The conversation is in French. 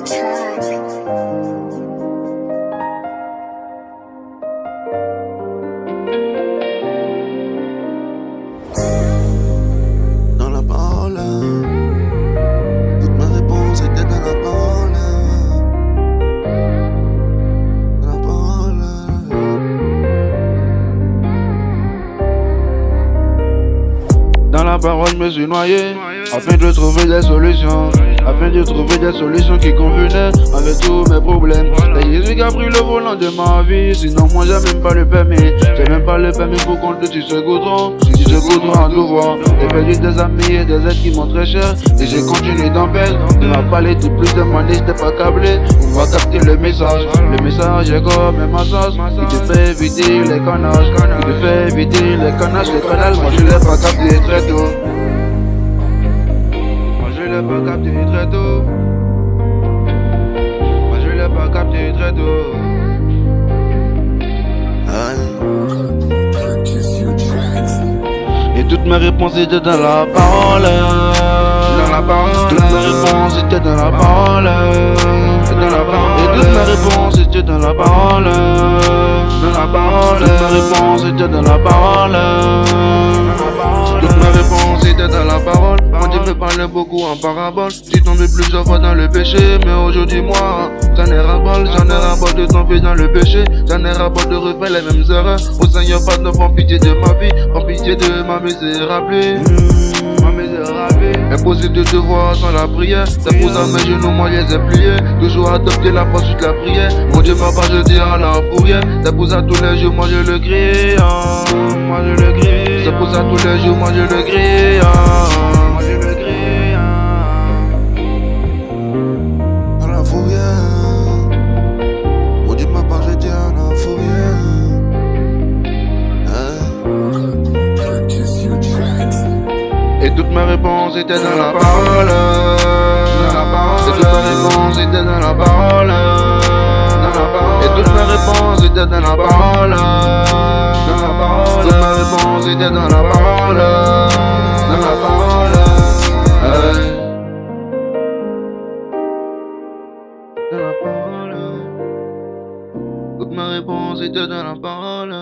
Dans la parole, toute ma réponse était dans la parole. Dans la parole. Dans la parole, je me suis noyé afin de trouver des solutions. Afin de trouver des solutions qui convenaient avec tous mes problèmes. C'est Jésus qui a pris le volant de ma vie. Sinon moi j'ai même pas le permis. J'ai même pas le permis pour conduire sur ce goudron. Si je goudron à devoir. J'ai perdu des amis et des aides qui m'ont très cher. Et j'ai continué d'en perdre. Il m'a parlé de plus de money, j'étais pas câblé. On va capter le message. Le message est comme un massage. Il te fait éviter les cannages. Il te fait éviter les cannages, les canals. Moi je l'ai pas capté très tôt. Je l'ai pas capté très tôt. Moi je l'ai pas capté très tôt. Et toutes mes réponses étaient dans la parole. Dans la parole. Toutes mes réponses étaient dans la parole. Dans la parole. Et toutes mes réponses étaient dans la parole. Dans la parole. Toutes mes réponses étaient dans la parole. Toutes mes réponses étaient dans la parole. Mon Dieu me parlait beaucoup en parabole. J'ai tombé plusieurs fois dans le péché, mais aujourd'hui moi, j'en ai ras-bol. J'en ai ras-bol de tomber dans le péché. J'en ai ras-bol de refaire les mêmes erreurs. Au Seigneur, pardon, prends pitié de ma vie. Prends pitié de ma misérable. Ma misérable. Impossible de te voir sans la prière. T'as posé à mes genoux, moi les ai pliés. Toujours adopté la poursuite de la prière. Mon Dieu m'a pas jeté à la fourrière. Ça pousse à tous les jours, moi je le crie. Moi je le crie. Ça pousse à tous les jours, moi je le crie. Moi je le crie. À la fourrière. Mon Dieu m'a pas jeté à la fourrière. Et toutes mes réponses étaient dans la parole. Et toutes mes réponses étaient dans la parole. Et toutes mes réponses étaient dans la parole. Toutes mes réponses étaient dans la parole. Dans la parole. Dans la parole. Toutes mes réponses étaient dans la parole.